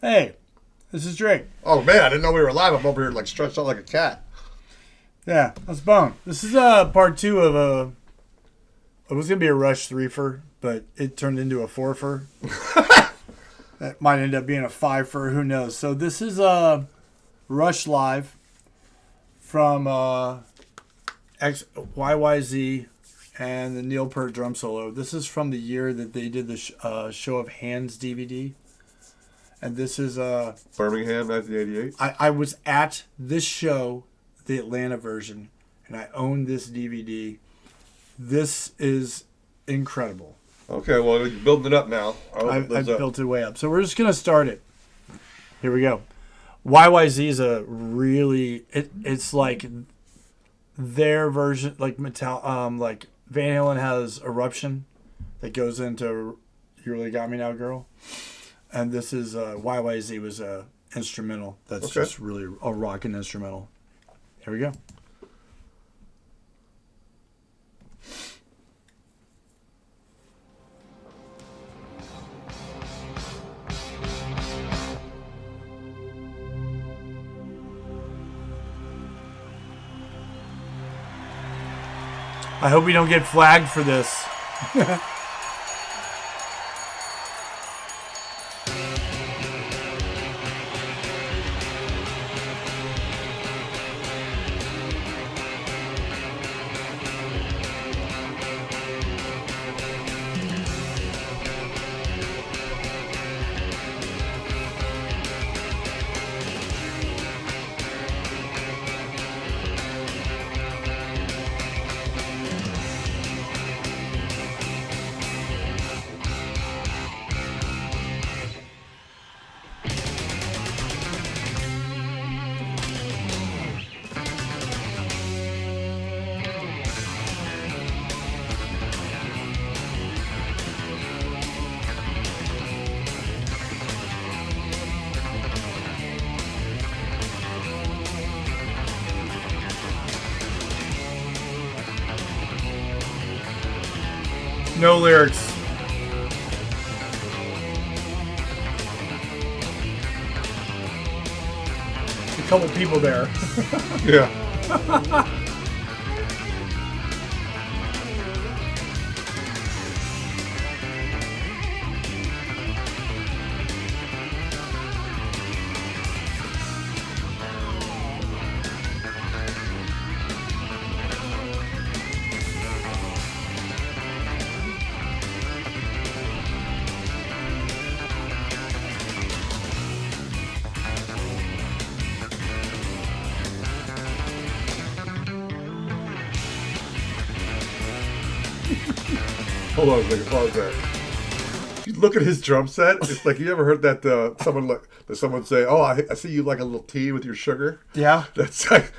Hey, this is Drake. Oh man, I didn't know we were live. I'm over here like stretched out like a cat. Yeah, that's Bone. This is part two of a. It was gonna be a Rush 3-fer, but it turned into a 4-fer. That might end up being a 5-fer. Who knows? So this is a Rush live from YYZ and the Neil Peart drum solo. This is from the year that they did the Show of Hands DVD. And this is Birmingham, 1988. I was at this show, the Atlanta version, and I own this DVD. This is incredible. Okay, well, you're building it up now. I've built it way up. So we're just going to start it. Here we go. YYZ is a really... It's like their version, like like Van Halen has Eruption that goes into You Really Got Me Now, Girl. And this is YYZ was a instrumental. That's just really a rockin' instrumental. Here we go. I hope we don't get flagged for this. No lyrics. A couple people there. Yeah. Hold on a second, pause there. You look at his drum set. It's like, you ever heard that someone say, "Oh, I see you like a little tea with your sugar." Yeah. That's like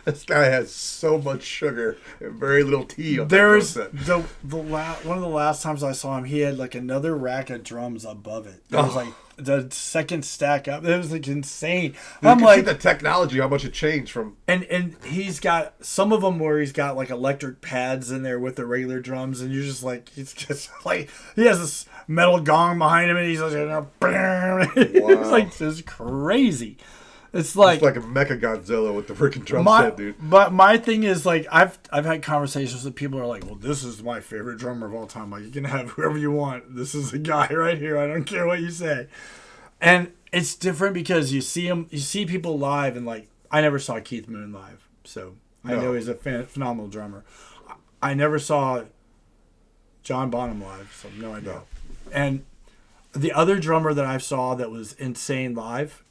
this guy has so much sugar and very little tea on There's that drum set. one of the last times I saw him, he had like another rack of drums above it. It was like the second stack up. It was like insane. I'm like, see the technology, how much it changed from. And he's got some of them where he's got like electric pads in there with the regular drums, and you're just like, he's just like, he has this metal gong behind him, and he's like, wow. It's like just crazy. It's like a Mecha Godzilla with the freaking drum set, dude. But my thing is, like, I've had conversations with people who are like, well, this is my favorite drummer of all time. Like, you can have whoever you want. This is the guy right here. I don't care what you say. And it's different because you see people live, and like, I never saw Keith Moon live, so I know he's a phenomenal drummer. I never saw John Bonham live, so no idea. No. And the other drummer that I saw that was insane live,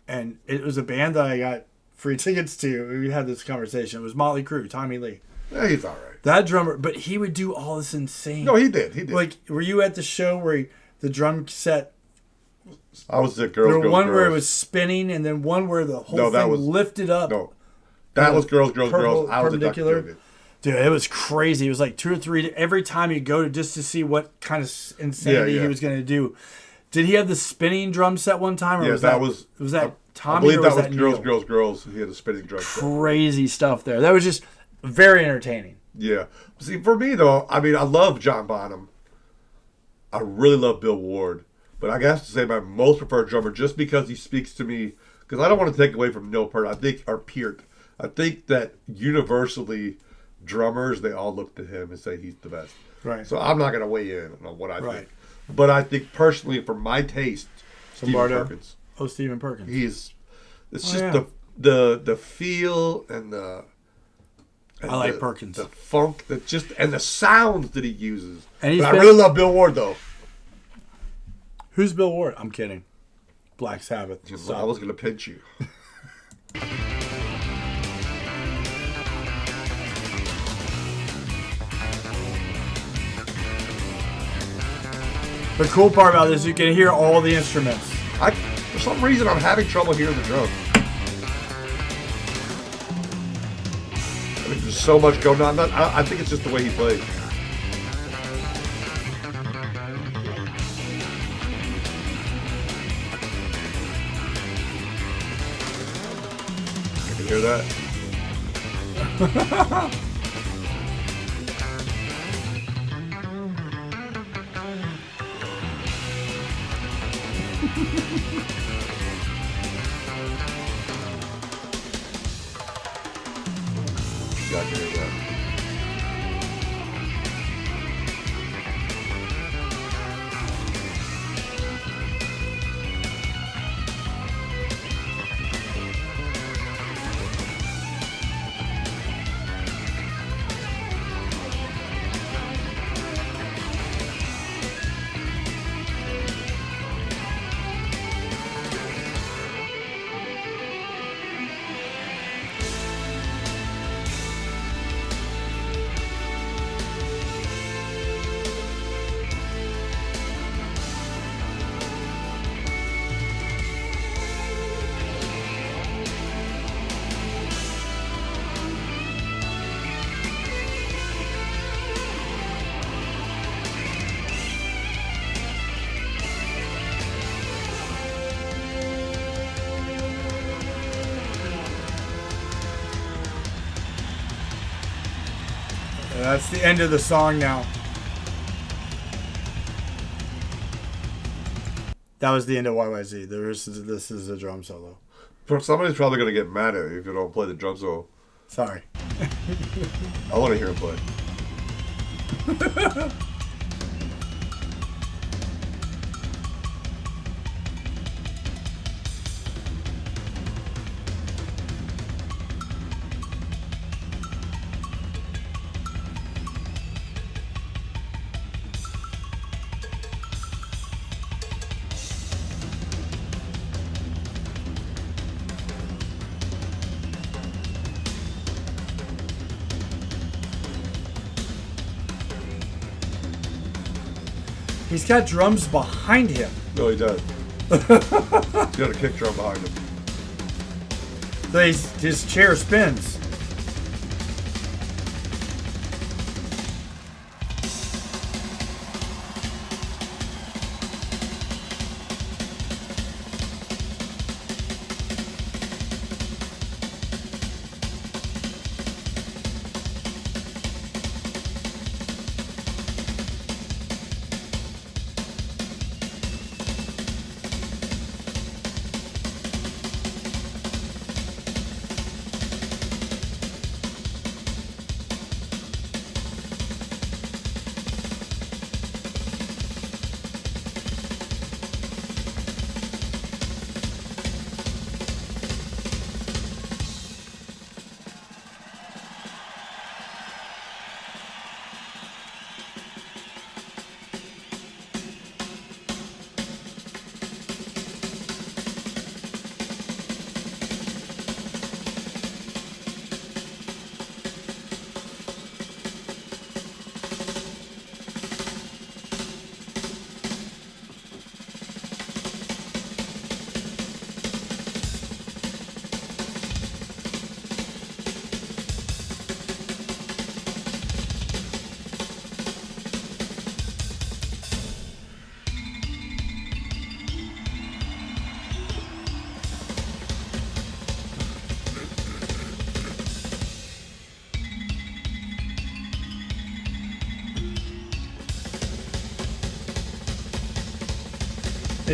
and it was a band that I got free tickets to. We had this conversation. It was Motley Crue, Tommy Lee. Yeah, he's all right. That drummer, but he would do all this insane. No, he did. Like, were you at the show where the drum set? I was at Girls, There was one Girls. where it was spinning, and then one where the whole thing was lifted up. No, that was Girls, Girls. I was perpendicular. Dude, it was crazy. It was like 2 or 3 every time you go to just to see what kind of insanity he was going to do. Did he have the spinning drum set one time? Or was that Tommy? I believe or that was Neil? Girls. He had a spinning drum set. Crazy stuff there. That was just very entertaining. Yeah. See, for me though, I mean, I love John Bonham. I really love Bill Ward. But I have to say my most preferred drummer just because he speaks to me. Because I don't want to take away from Neil Peart. I think that universally drummers, they all look to him and say he's the best. Right. So I'm not going to weigh in on what I think. But I think personally, for my taste, Stephen Perkins. Oh, Stephen Perkins. It's just the feel and I like Perkins. The funk, and the sounds that he uses. And I really love Bill Ward though. Who's Bill Ward? I'm kidding. Black Sabbath. I was going to pinch you. The cool part about this is you can hear all the instruments. For some reason, I'm having trouble hearing the drum. I mean, there's so much going on. I think it's just the way he plays. You can hear that? Got to hear that. That's the end of the song now. That was the end of YYZ. This is a drum solo. Somebody's probably going to get mad at you if you don't play the drum solo. Sorry. I want to hear him play. He's got drums behind him. No, he does. He's got a kick drum behind him. So his chair spins.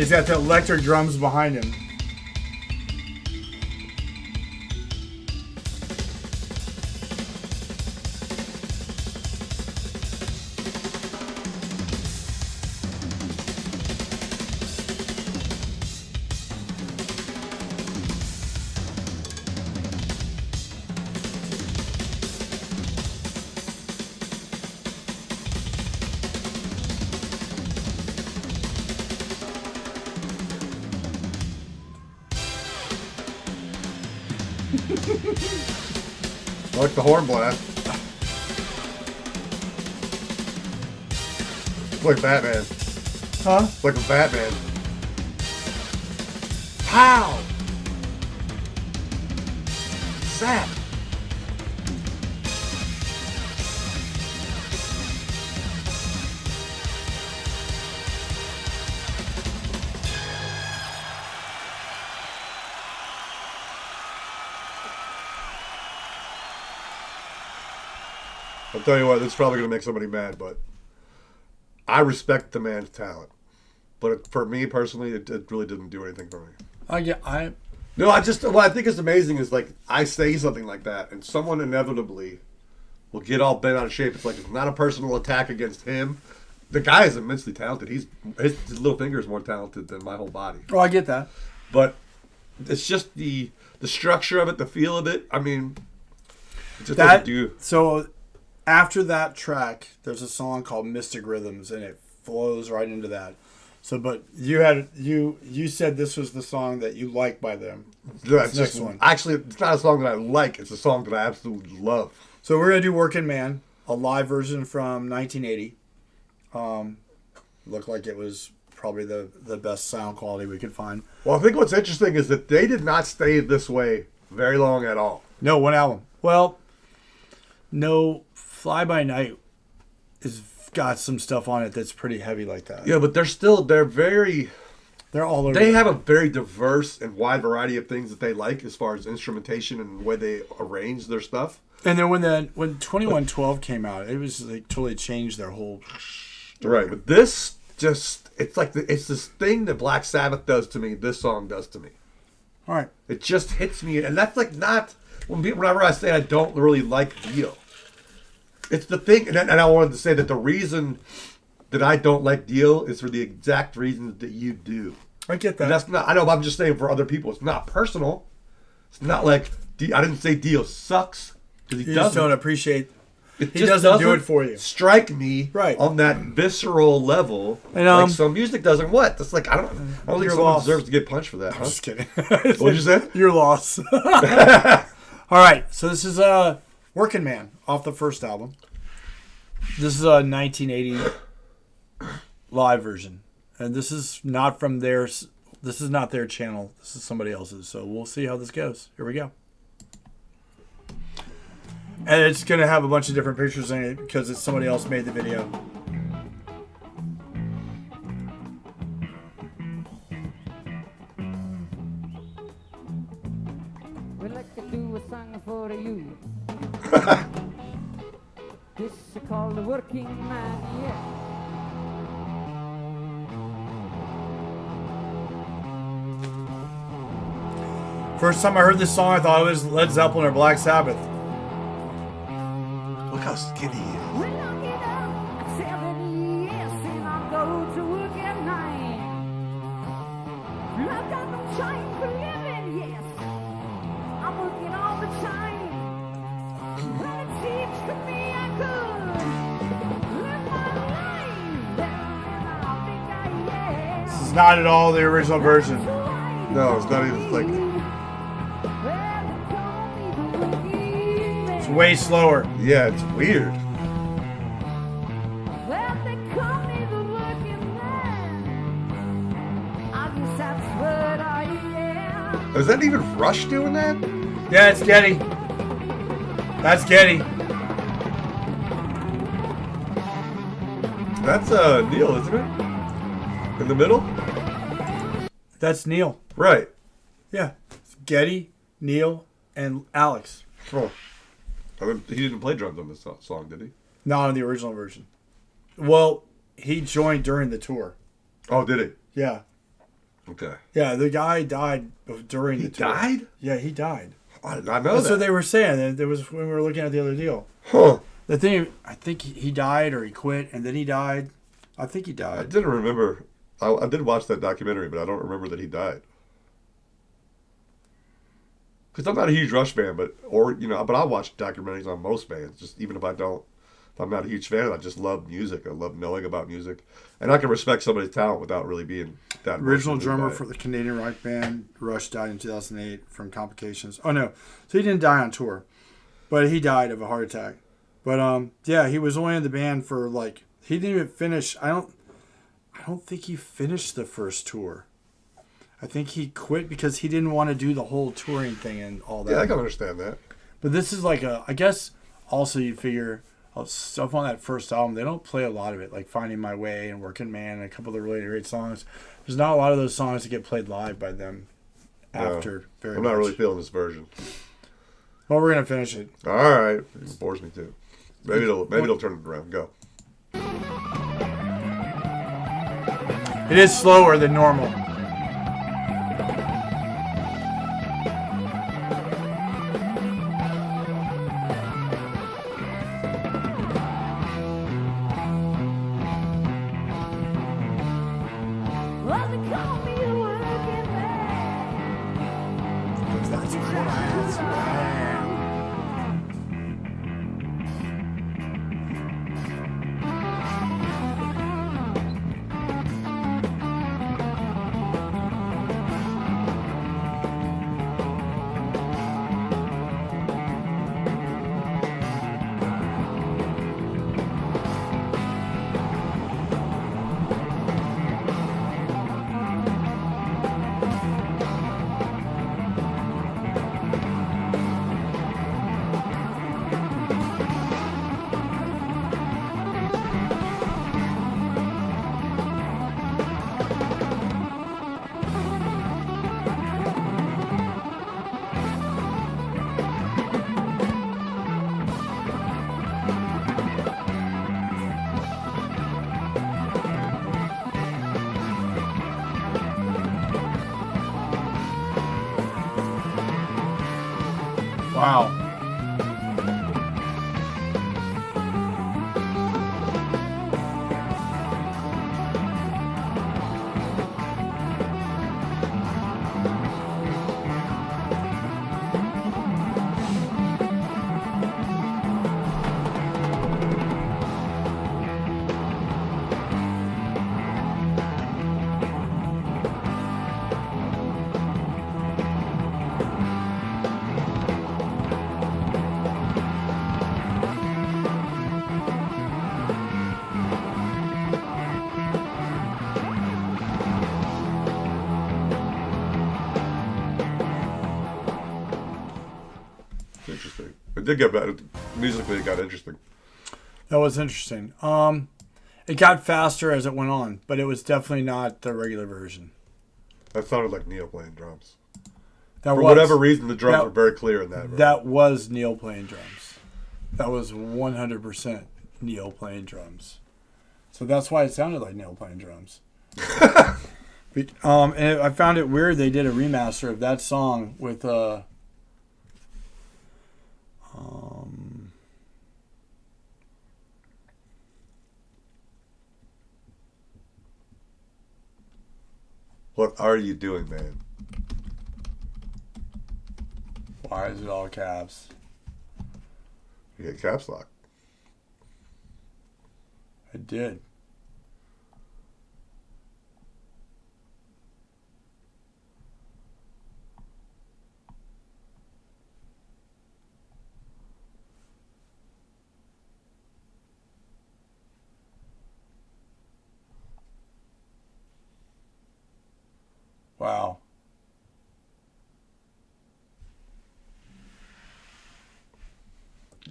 He's got the electric drums behind him. I like the horn blast. It's like Batman. Huh? It's like a Batman. Pow! Zap. I'll tell you what, this is probably going to make somebody mad, but I respect the man's talent. But for me personally, it really didn't do anything for me. No, what I think is amazing is like I say something like that, and someone inevitably will get all bent out of shape. It's like it's not a personal attack against him. The guy is immensely talented. His little finger is more talented than my whole body. Oh, I get that. But it's just the structure of it, the feel of it. I mean, it just doesn't do. So after that track, there's a song called Mystic Rhythms, and it flows right into that. So, but you said this was the song that you like by them. That's just one. Actually, it's not a song that I like. It's a song that I absolutely love. So we're gonna do "Working Man," a live version from 1980. Looked like it was probably the best sound quality we could find. Well, I think what's interesting is that they did not stay this way very long at all. No, one album. Well, no, Fly By Night is got some stuff on it that's pretty heavy like that. Yeah, but they're all over. They have a very diverse and wide variety of things that they like as far as instrumentation and the way they arrange their stuff. And then when 2112 came out, it was like totally changed their whole story. Right, but this just it's this thing that Black Sabbath does to me. This song does to me. All right, it just hits me, and that's like not whenever I say I don't really like Dio. It's the thing, and I wanted to say that the reason that I don't like Dio is for the exact reasons that you do. I get that. And that's not. I know, but I'm just saying for other people, it's not personal. It's not like I didn't say Dio sucks because he doesn't. Just don't appreciate. He doesn't do it for you. Strike me right on that visceral level, and, like some music doesn't. What? That's like I don't think someone deserves to get punched for that. I'm just kidding. What'd you say? Your loss. All right, so this is Working Man off the first album. This is a 1980 live version, and this is not from theirs. This is not their channel. This is somebody else's. So we'll see how this goes. Here we go. And it's gonna have a bunch of different pictures in it because it's somebody else made the video. We'd like to do a song for you. This is called the Working Man, yeah. First time I heard this song, I thought it was Led Zeppelin or Black Sabbath. Look how skinny he is. When I get up at 7 years and I go to work at 9, I've got no time for living, yes. I'm working all the time. When it seems to me I could live my life better than I think I am. This is not at all the original version. No, it's not even like. It's way slower. Yeah, it's weird. Well, they call me the Working Man. I guess that's what I am. Is that even Rush doing that? Yeah, it's Getty. That's Getty. That's Neil, isn't it? In the middle? That's Neil. Right. Yeah. It's Getty, Neil, and Alex. Oh. I mean, he didn't play drums on this song, did he? Not on the original version. Well, he joined during the tour. Oh, did he? Yeah. Okay. Yeah, the guy died during He the tour. died? Yeah, he died. I did not know That's that. what they were saying. There was when we were looking at the other deal. Huh. The thing, I think he died or he quit and then he died. I think he I died. didn't remember. I did watch that documentary, but I don't remember that he died. Because I'm not a huge Rush fan, but I watch documentaries on most bands. Just even if I'm not a huge fan, I just love music. I love knowing about music, and I can respect somebody's talent without really being that. Original emotionally drummer by it. for the Canadian rock band Rush died in 2008 from complications. Oh no, so he didn't die on tour, but he died of a heart attack. But yeah, he was only in the band for he didn't even finish. I don't think he finished the first tour. I think he quit because he didn't want to do the whole touring thing and all that. Yeah, I can understand that. But this is I guess also you figure stuff on that first album, they don't play a lot of it, like Finding My Way and Working Man and a couple of the really great songs. There's not a lot of those songs that get played live by them after. Very I'm much. not really feeling this version. Well, we're going to finish it. All right, it bores me too. Maybe it'll turn it around. Go. It is slower than normal. Well, they call me a working man. That's class. Wow. It's interesting. It did get better. Musically, it got interesting. That was interesting. It got faster as it went on, but it was definitely not the regular version. That sounded like Neil playing drums. That For was, whatever reason, the drums that- were very clear in that version. That was Neil playing drums. That was 100% Neil playing drums. So that's why it sounded like Neil playing drums. And I found it weird they did a remaster of that song with What are you doing, man? why is it all caps? You hit caps lock. I did. Wow.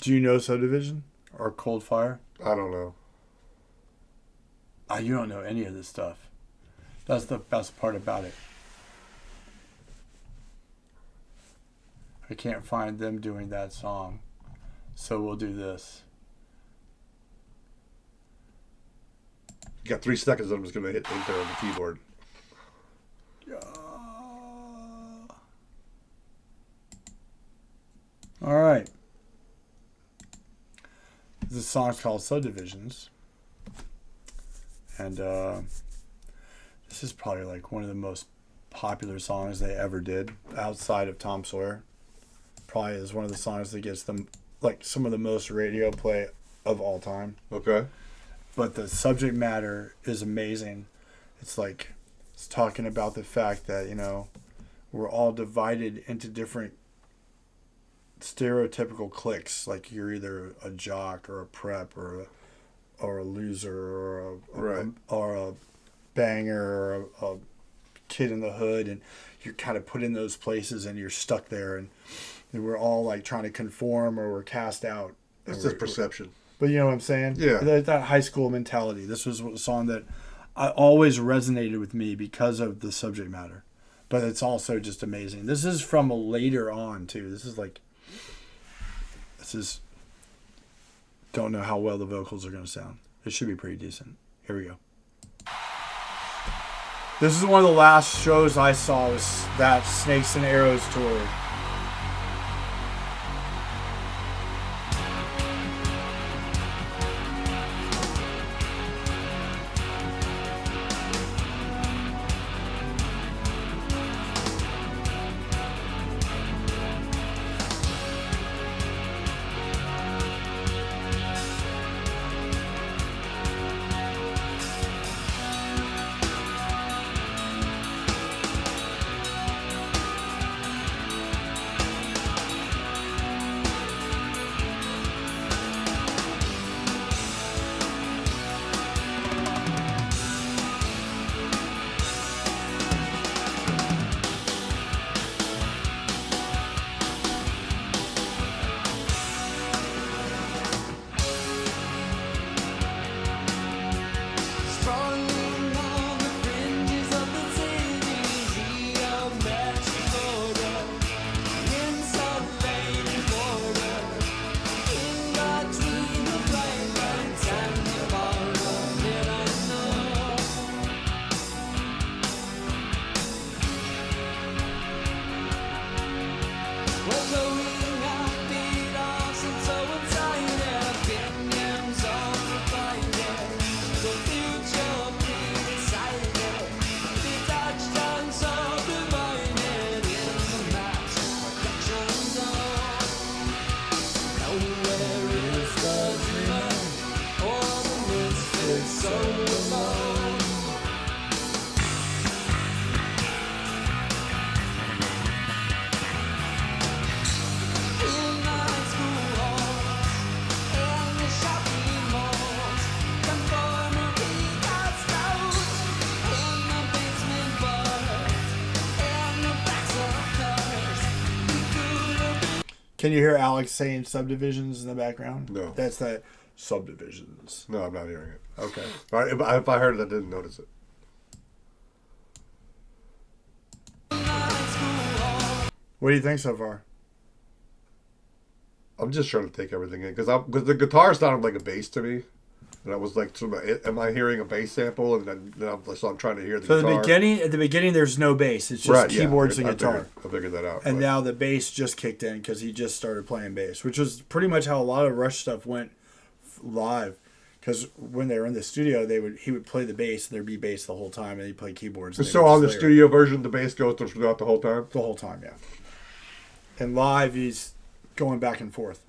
Do you know Subdivision or Cold Fire? I don't know. You don't know any of this stuff. That's the best part about it. I can't find them doing that song. So we'll do this. You got 3 seconds. I'm just going to hit enter on the keyboard. All right. This song's called Subdivisions. And this is probably like one of the most popular songs they ever did outside of Tom Sawyer. Probably is one of the songs that gets them like some of the most radio play of all time. Okay. But the subject matter is amazing. It's like it's talking about the fact that, you know, we're all divided into different stereotypical cliques. Like you're either a jock or a prep or a loser or a banger or a kid in the hood, and you're kind of put in those places and you're stuck there, and we're all like trying to conform or we're cast out. It's just perception. But you know what I'm saying? Yeah. That high school mentality. This was a song that I always resonated with me because of the subject matter. But it's also just amazing. This is from later on too. This is don't know how well the vocals are going to sound. It should be pretty decent. Here we go. This is one of the last shows I saw was that Snakes and Arrows tour. Can you hear Alex saying Subdivisions in the background? No. That's that Subdivisions. No, I'm not hearing it. Okay. All right, if I heard it, I didn't notice it. What do you think so far? I'm just trying to take everything in because the guitar sounded like a bass to me, and I was like, am I hearing a bass sample? And then I'm trying to hear the guitar. At the beginning, there's no bass. It's just keyboards and guitar. I figured that out. And now the bass just kicked in because he just started playing bass, which was pretty much how a lot of Rush stuff went live. Because when they were in the studio, he would play the bass, and there'd be bass the whole time, and he'd play keyboards. So on the studio version, the bass goes throughout the whole time? The whole time, yeah. And live, he's going back and forth.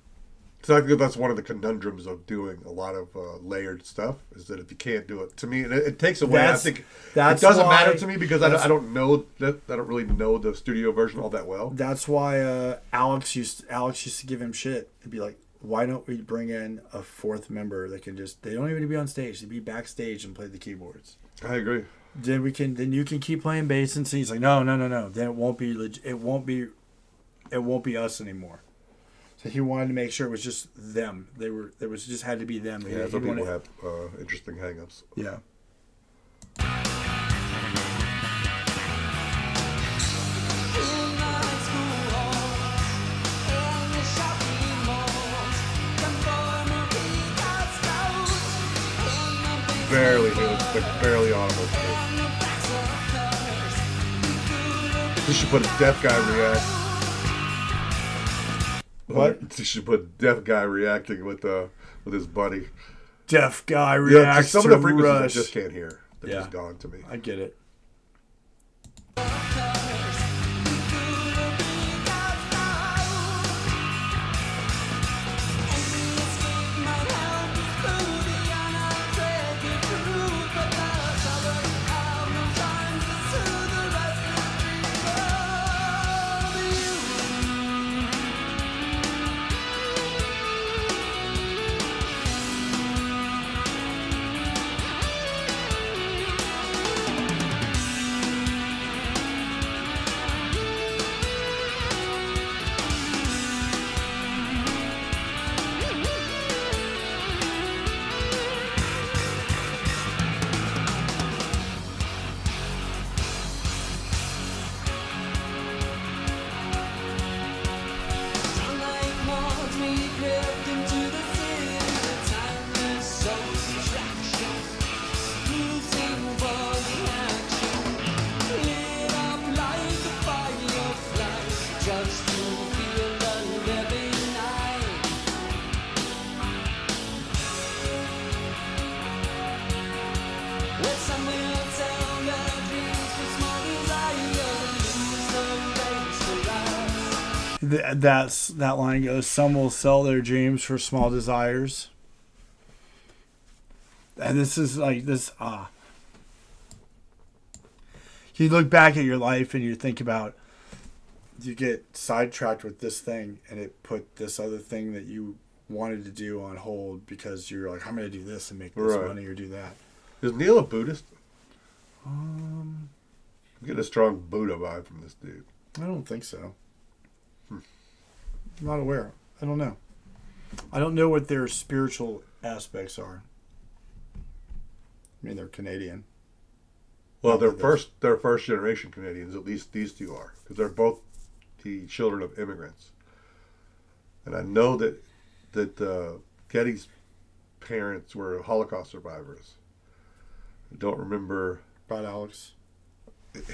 So I think that's one of the conundrums of doing a lot of layered stuff, is that if you can't do it, to me, it takes away. I think it doesn't matter to me because I don't know that I don't really know the studio version all that well. That's why Alex used to give him shit and be like, why don't we bring in a fourth member that can they don't even need to be on stage, they be backstage and play the keyboards. I agree. Then you can keep playing bass and sing. He's like, no. Then it won't be us anymore. So he wanted to make sure it was just them. Just had to be them. Yeah, some people have interesting hang-ups. Yeah. Barely audible. You should put a deaf guy react. What? You should put deaf guy reacting with his buddy. Deaf guy Yeah, 'cause reacts some to of the frequencies I Rush. just can't hear. They're Yeah. just gone to me. I get it. That line goes, some will sell their dreams for small desires. And this is like this, you look back at your life and you think about, you get sidetracked with this thing and it put this other thing that you wanted to do on hold because you're like, I'm going to do this and make this money or do that. Is Neil a Buddhist? I'm getting a strong Buddha vibe from this dude. I don't think so. I'm not aware. I don't know. I don't know what their spiritual aspects are. I mean, they're Canadian. Well, they're first generation Canadians. At least these two are, because they're both the children of immigrants. And I know that Getty's parents were Holocaust survivors. I don't remember. About Alex.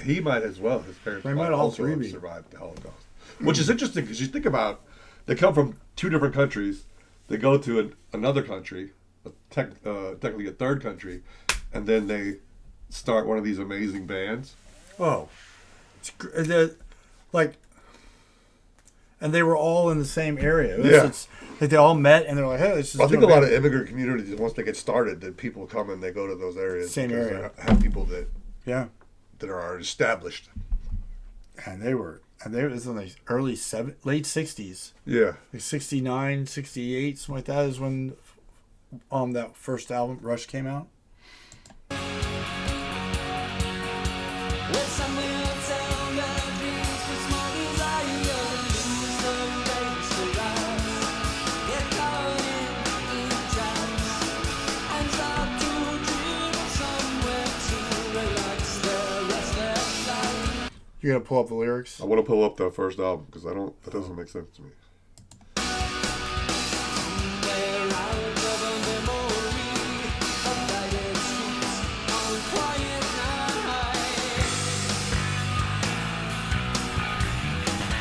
He might as well. His parents might also have survived the Holocaust. Which is interesting because you think about, they come from two different countries. They go to another country, technically a third country, and then they start one of these amazing bands. Oh, and they were all in the same area. It's like they all met and they're like, hey, this is. I think a lot of immigrant communities, once they get started, that people come and they go to those areas. Same area. They have people that are established. And they were this in the late 60s. Yeah. Like 69, 68, something like that is when that first album, Rush, came out. You're going to pull up the lyrics? I want to pull up the first album because that doesn't make sense to me.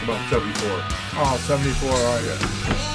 About 74. Oh, 74, all right. Yeah.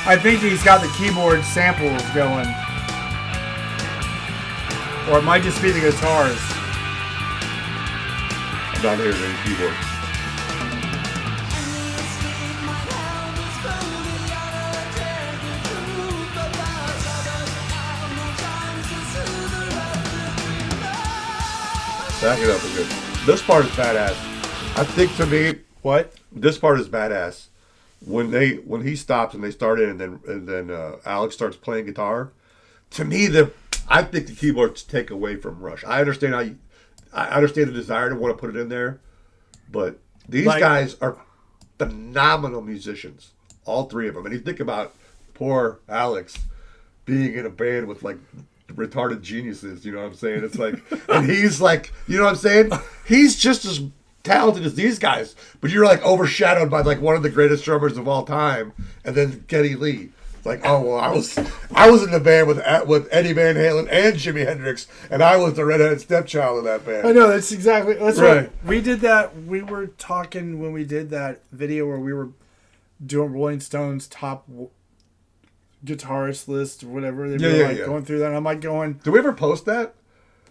I think he's got the keyboard samples going. Or it might just be the guitars. I'm not hearing any keyboard. Back it up a bit. This part is badass. I think to me, What? this part is badass. When he stops and they start in, and then Alex starts playing guitar. To me, I think the keyboards take away from Rush. I understand I understand the desire to want to put it in there, but these guys are phenomenal musicians, all three of them. And you think about poor Alex being in a band with like retarded geniuses. You know what I'm saying? It's like, and he's like, you know what I'm saying? He's just as talented as these guys, but you're like overshadowed by like one of the greatest drummers of all time, and then Geddy Lee. It's like, oh well, I was in the band with Eddie Van Halen and Jimi Hendrix, and I was the redheaded stepchild of that band. I know, that's right. Right. We did that. We were talking when we did that video where we were doing Rolling Stones top guitarist list or whatever. They were going through that. And I'm like going, Did we ever post that?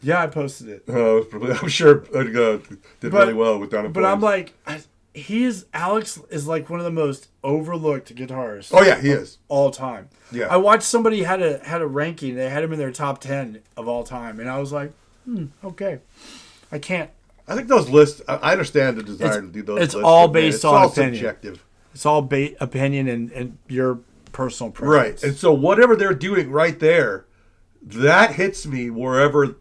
yeah, I posted it. I'm sure it did really well with Donna. But I'm like, Alex is like one of the most overlooked guitarists. Oh yeah, he is all time. Yeah. I watched somebody had a ranking. They had him in their top 10 of all time, and I was like, okay, I can't. I think those lists. I understand the desire to do those. It's lists, all but, man, based on all opinion. subjective. It's all opinion and your personal preference. Right, and so whatever they're doing right there, that hits me wherever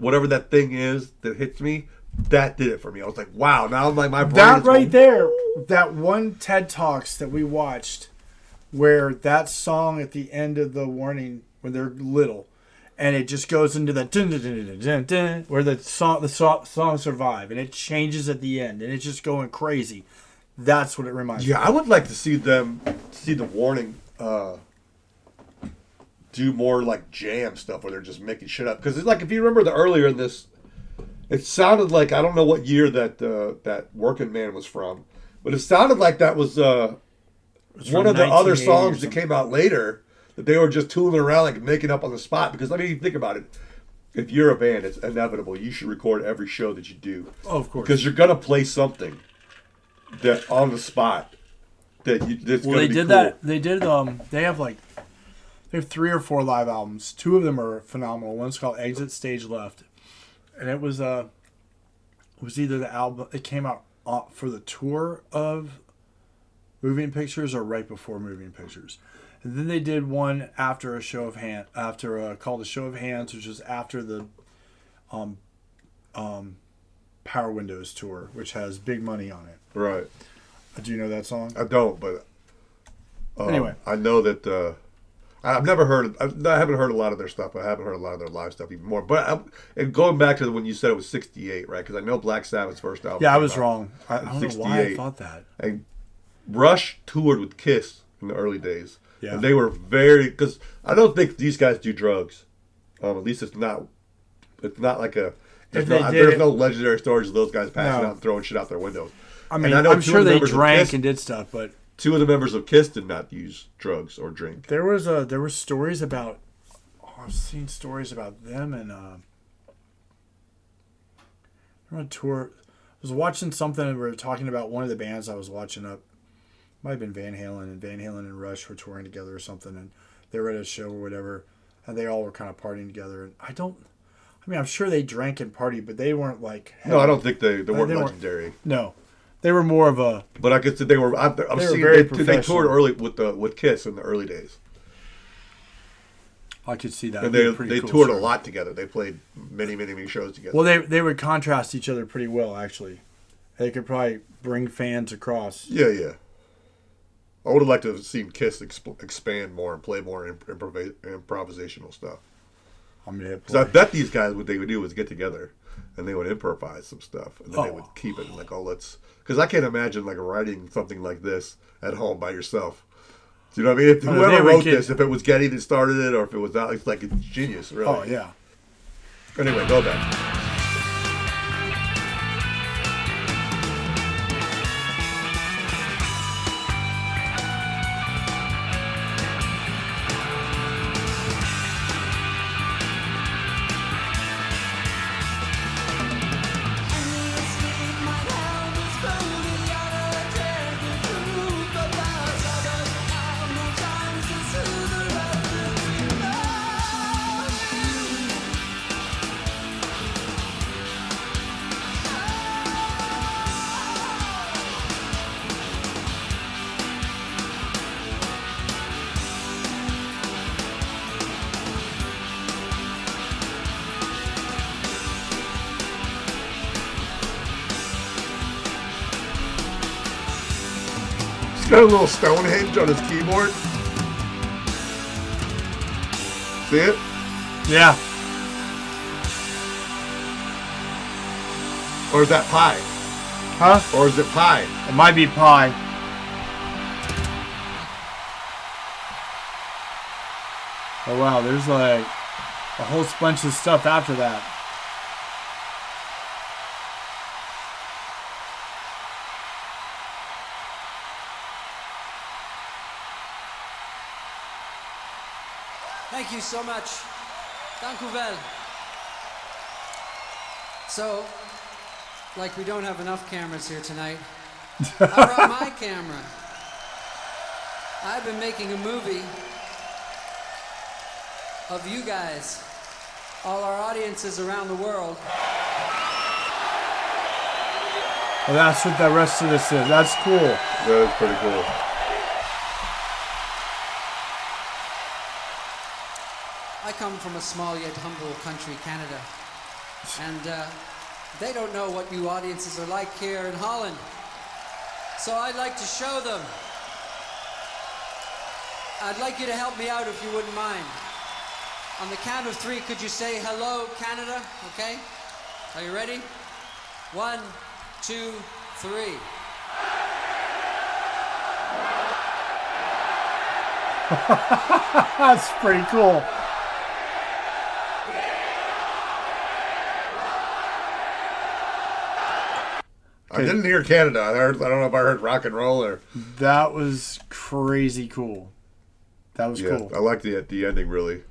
whatever that thing is that hits me. That did it for me. I was like, wow. Now I'm like my brain. That is right going, there, that one TED Talks that we watched, where that song at the end of the warning when they're little, and it just goes into the dun, dun, dun, dun, dun, dun, where the song survive, and it changes at the end, and it's just going crazy. That's what it reminds me. Yeah, I would like to see the warning do more like jam stuff where they're just making shit up. Because it's like if you remember the earlier in this. It sounded like, I don't know what year that Working Man was from, but it sounded like that was one of the other songs that came out later that they were just tooling around, like making up on the spot. Because, I mean, think about it. If you're a band, it's inevitable. You should record every show that you do. Oh, of course. Because you're going to play something that on the spot that's going to be cool. They have 3 or 4 live albums. 2 of them are phenomenal. One's called Exit Stage Left. And it was either the album, it came out for the tour of Moving Pictures or right before Moving Pictures. And then they did one after a show of hands, called a Show of Hands, which was after the Power Windows tour, which has Big Money on it. Right. Do you know that song? I don't, but anyway. I know that I haven't heard a lot of their stuff. I haven't heard a lot of their live stuff even more. But and going back to when you said it was 68, right? Because I know Black Sabbath's first album. Yeah, I was wrong. I don't know why I thought that. And Rush toured with Kiss in the early days. Yeah. And they were because I don't think these guys do drugs. At least it's not like a. There's no legendary stories of those guys passing out and throwing shit out their windows. I mean, I'm sure they drank and did stuff, but 2 of the members of Kiss did not use drugs or drink. There were stories about. I've seen stories about them and. They're on tour. I was watching something and we were talking about one of the bands I was watching up. Might have been Van Halen, and Van Halen and Rush were touring together or something, and they were at a show or whatever, and they all were kind of partying together. And I'm sure they drank and partied, but they weren't like. No, I don't think they weren't legendary. No. They were more of a. But I could say they were. They toured early with Kiss in the early days. I could see that. And they toured a lot together. They played many shows together. Well, they would contrast each other pretty well, actually. They could probably bring fans across. Yeah. I would have liked to have seen Kiss expand more and play more improvisational stuff. Because I bet these guys, what they would do was get together and they would improvise some stuff, and then they would keep it like, let's. Because I can't imagine like writing something like this at home by yourself. Do you know what I mean? If whoever wrote this, if it was Geddy that started it, or if it was Alex, like it's genius, really. Oh yeah. Anyway, go back. got a little Stonehenge on his keyboard. See it? Yeah. Or is that pie? Huh? Or is it pie? It might be pie. Oh wow, there's like a whole bunch of stuff after that. Thank you so much. Dank u wel. So, like we don't have enough cameras here tonight, I brought my camera. I've been making a movie of you guys, all our audiences around the world. Well, that's what the rest of this is. That's cool. That is pretty cool. I come from a small yet humble country, Canada, and they don't know what you audiences are like here in Holland. So I'd like to show them. I'd like you to help me out if you wouldn't mind. On the count of 3, could you say hello, Canada? Okay? Are you ready? 1, 2, 3. That's pretty cool. I didn't hear Canada. I don't know if I heard rock and roll or. That was crazy cool. That was Yeah, cool. I like the ending really.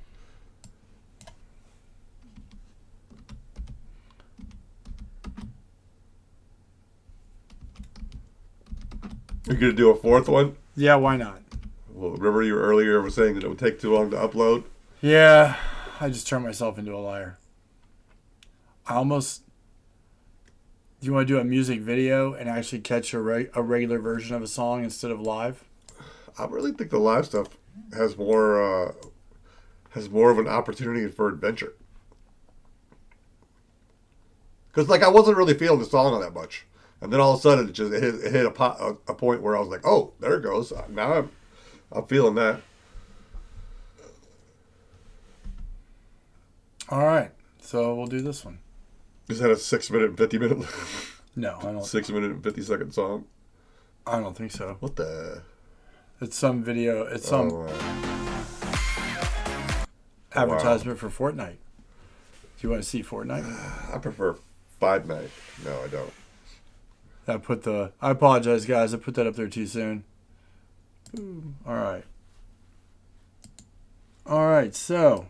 You're gonna do a 4th one? Yeah, why not? Well, remember you earlier were saying that it would take too long to upload? Yeah, I just turned myself into a liar. I almost. Do you want to do a music video and actually catch a regular version of a song instead of live? I really think the live stuff has more of an opportunity for adventure. Because like I wasn't really feeling the song all that much, and then all of a sudden it hit a point where I was like, oh, there it goes. Now I'm feeling that. All right, so we'll do this one. Is that a 6-minute and 50-minute? No, I don't. 6-minute and 50-second song. I don't think so. What the? It's some video. It's some advertisement for Fortnite. Do you want to see Fortnite? I prefer 5 Night. No, I don't. I apologize, guys. I put that up there too soon. Ooh, all right. All right. So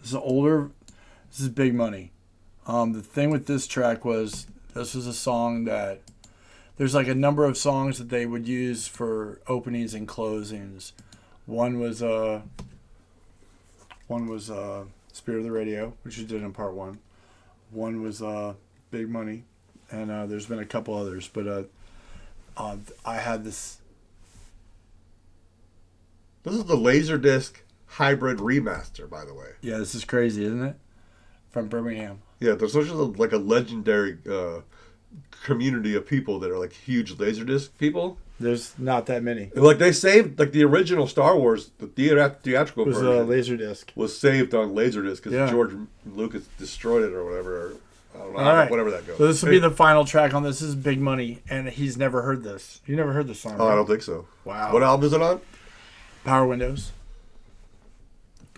this is older. This is Big Money. The thing with this track was this was a song that there's like a number of songs that they would use for openings and closings. One was Spirit of the Radio, which we did in part 1. One was Big Money, and there's been a couple others, but I had this. This is the Laserdisc hybrid remaster, by the way. Yeah, this is crazy, isn't it? From Birmingham. Yeah, there's such like a legendary community of people that are like huge Laserdisc people. There's not that many. Like they saved like the original Star Wars, the theatrical It was version a Laserdisc. was saved on Laserdisc because Yeah. George Lucas destroyed it or whatever. Or, I don't know, All right. whatever that goes. So this will be the final track on this. This is Big Money, and he's never heard this. You never heard this song, Oh, I right? don't think so. Wow. What album is it on? Power Windows.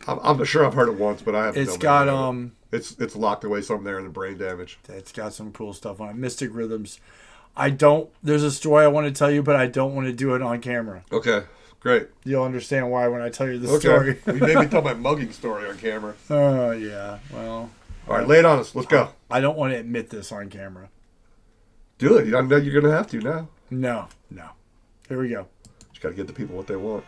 I'm sure I've heard it once, but I haven't. It's got It's locked away somewhere in the brain damage. it's got some cool stuff on it. Mystic Rhythms. There's a story I want to tell you, but I don't want to do it on camera. Okay, great. You'll understand why when I tell you the Okay, story. you made me tell my mugging story on camera. Oh, yeah. Well, All right, lay it on us. Let's go. I don't want to admit this on camera. Do it. I know you're gonna have to now. No. Here we go. Just gotta give the people what they want.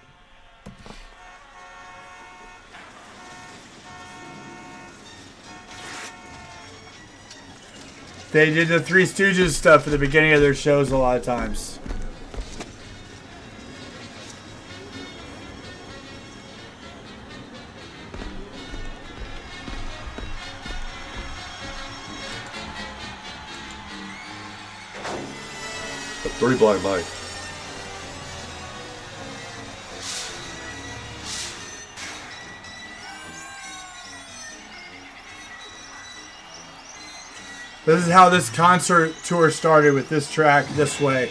They did the Three Stooges stuff at the beginning of their shows a lot of times. The 3 Blind Mice. This is how this concert tour started with this track, This Way.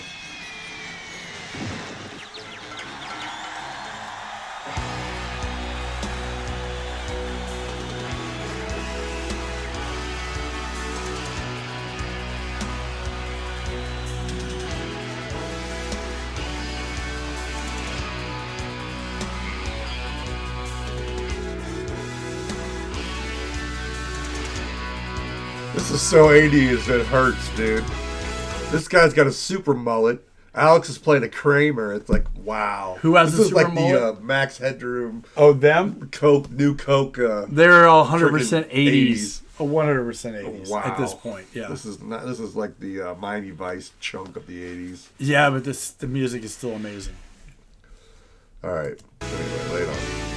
This is so 80s, it hurts, dude. This guy's got a super mullet. Alex is playing a Kramer. It's like, wow. Who has this a is super like mullet? the Max Headroom Oh, them? Coke, new Coke. They're all 100% Friggin' 80s. 100% 80s Wow. at this point, yeah. This is not. This is like the Miami Vice chunk of the 80s. Yeah, but the music is still amazing. All right. Anyway, lay it on.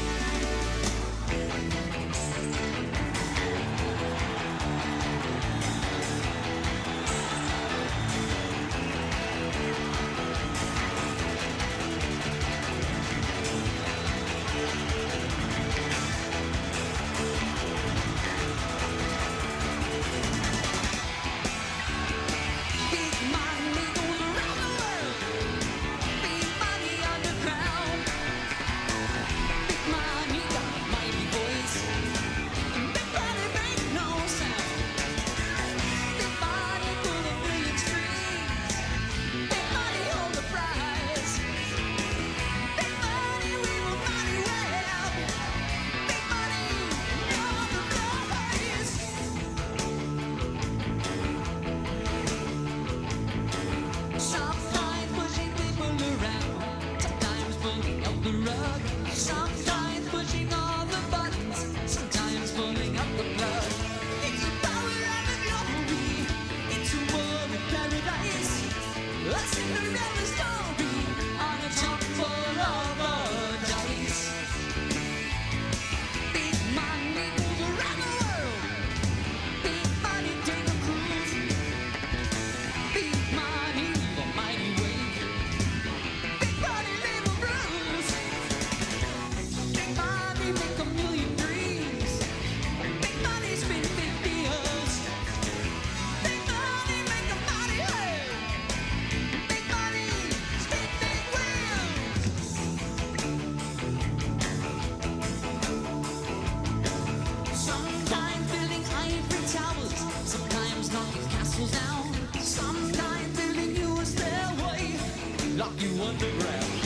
Big money goes around the world. Big money underground. Big money got a mighty voice. Big money make no sound. Big money full of million strings. Big money hold the prize. Big money we will money well. Big money on the rise. Sometimes pushing people around, sometimes pulling up the rug, sometimes pushing all the buttons, sometimes pulling up the plug. It's the power of the glory, it's a war in paradise, a Cinderella story on a tumble of dice. Big money goes around the world, big money take a cruise. Big money, the mighty wave. Big money, little Bruce. Big money, make a million dreams. Big money, spin big deals. Big money, make a mighty hurt. Big money, spin big wheels. Sometimes building ivory towers, sometimes knocking castles down, sometimes building you a stairway, lock you underground.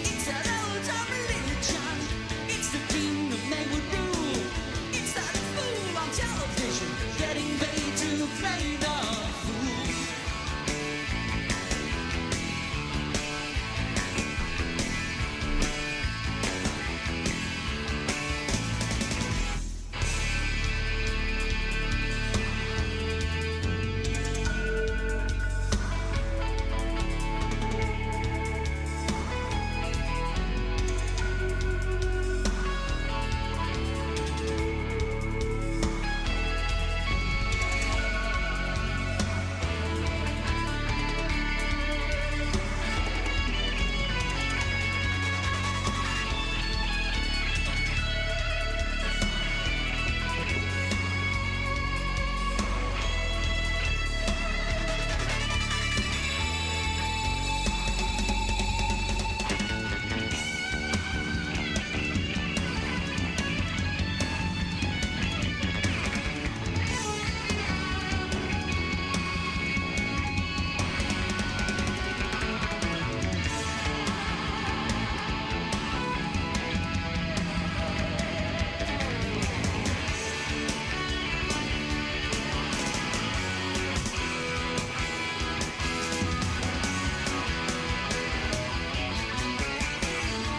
It's that old time religion, it's the kingdom they would rule. It's that fool on television, getting paid to play the fool.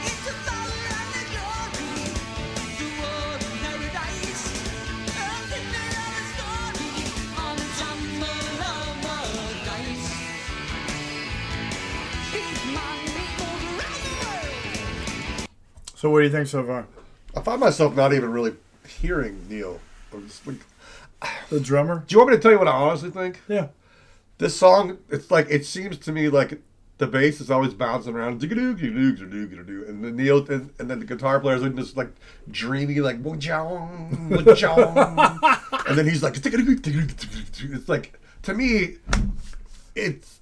It's the power of the glory, the war in paradise, a Cinderella story on a tumble of dice. Big money goes around the world. So what do you think so far? I find myself not even really hearing Neil. I'm just like, The drummer? do you want me to tell you what I honestly think? Yeah. This song, it's like, it seems to me like the bass is always bouncing around, and the Neil and then the guitar players are just like dreamy, like and then he's like, It's like, to me, it's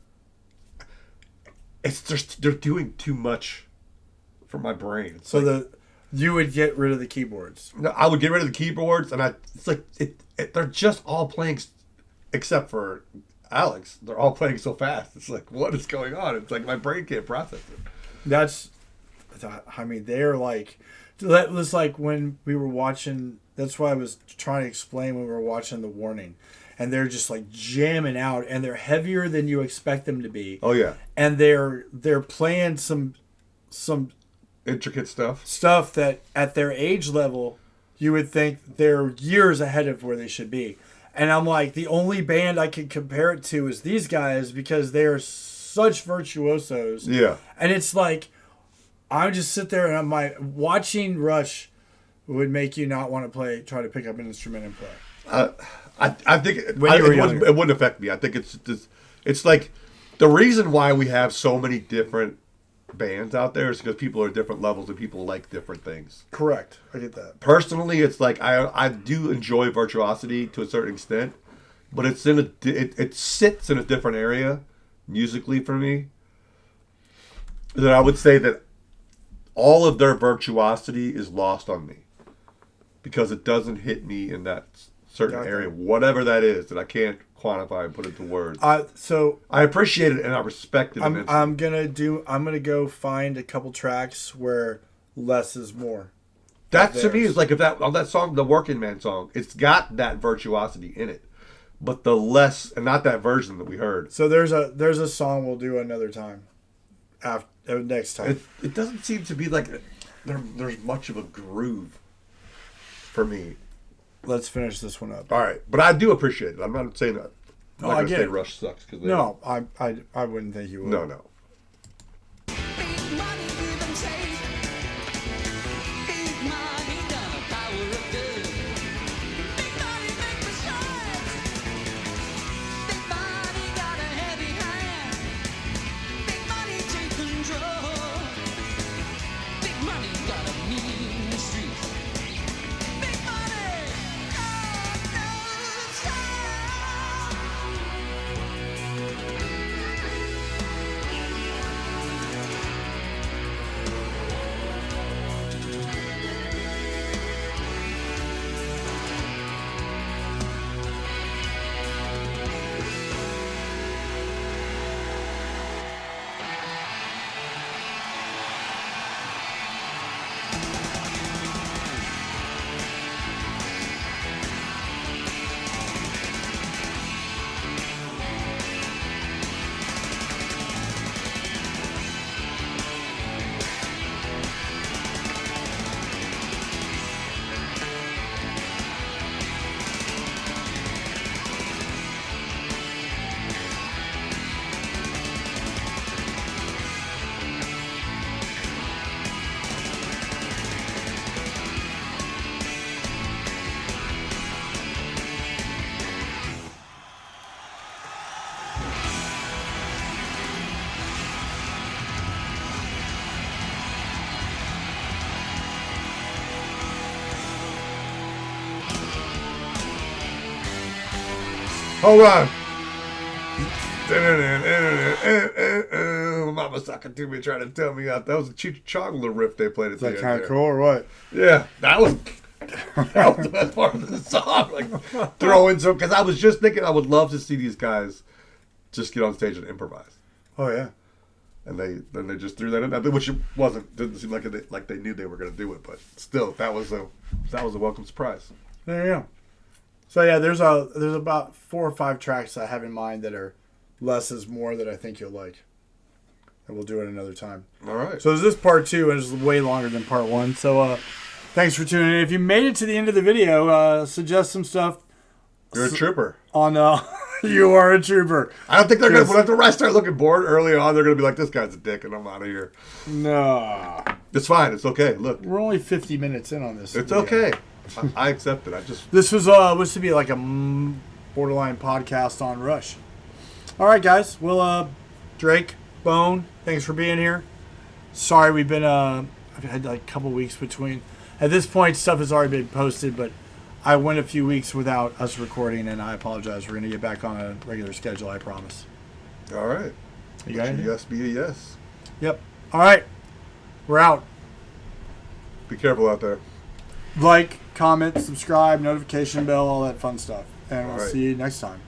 just they're doing too much for my brain. It's So like, you would get rid of the keyboards. no, I would get rid of the keyboards, and it's like they're just all playing, except for Alex. They're all playing so fast. It's like, what is going on? It's like my brain can't process it. That's, I mean, they're like, that was like when we were watching. That's why I was trying to explain when we were watching The Warning, and they're just like jamming out, and they're heavier than you expect them to be. Oh yeah, And they're playing some intricate stuff. stuff that at their age level you would think they're years ahead of where they should be. And I'm like, the only band I can compare it to is these guys because they are such virtuosos. Yeah. And it's like, I just sit there and I'm like, watching Rush would make you not want to try to pick up an instrument and play. I think When you were it wouldn't affect me. I think it's like the reason why we have so many different bands out there is because people are at different levels and people like different things. Correct. I get that. Personally, it's like I do enjoy virtuosity to a certain extent, but it sits in a different area musically for me. That I would say that all of their virtuosity is lost on me because it doesn't hit me in that certain area, whatever that is that I can't quantify and put into words. So I appreciate it and I respect it. I'm gonna go find a couple tracks where less is more. That to me is like if that song, the Working Man song, it's got that virtuosity in it, but the less and not that version that we heard. So there's a song we'll do another time, next time. It doesn't seem to be like there's much of a groove for me. Let's finish this one up. All right, but I do appreciate it. I'm not saying that. I'm not I going to get say it. Rush sucks because No, I wouldn't think you would. no. Big money give and take. Big money done the power of good. Big money make me shine. Big money got a heavy hand. Big money take control. Big money got a mean street. Big money got no time. Hold on. Mama sucking to me trying to tell me out. That was a Cheech Chongler riff they played at Is the that end kind of there. cool or what? Yeah, that was the best part of the song. Like throw in some, because I was just thinking I would love to see these guys just get on stage and improvise, Oh yeah. and they just threw that in, which it didn't seem like they knew they were going to do it, but still that was a welcome surprise. There you go. So yeah, there's about 4 or 5 tracks I have in mind that are less is more that I think you'll like. And we'll do it another time. All right. So this is part 2 and it's way longer than part 1. So thanks for tuning in. If you made it to the end of the video, suggest some stuff You're a trooper. on you are a trooper. I don't think they're going to, when I start looking bored early on, they're going to be like, this guy's a dick and I'm out of here. No. It's fine. It's okay. Look, We're only 50 minutes in on this. it's video. okay. I accept it. This was to be like a borderline podcast on Rush. All right, guys. Well, Drake, Bone, thanks for being here. Sorry we've been I've had like a couple weeks between. At this point, stuff has already been posted, but I went a few weeks without us recording, and I apologize. We're going to get back on a regular schedule, I promise. All right. You got Let anything? your yes be a yes. Yep. All right. We're out. Be careful out there. Like, comment, subscribe, notification bell, all that fun stuff. And we'll All right. see you next time.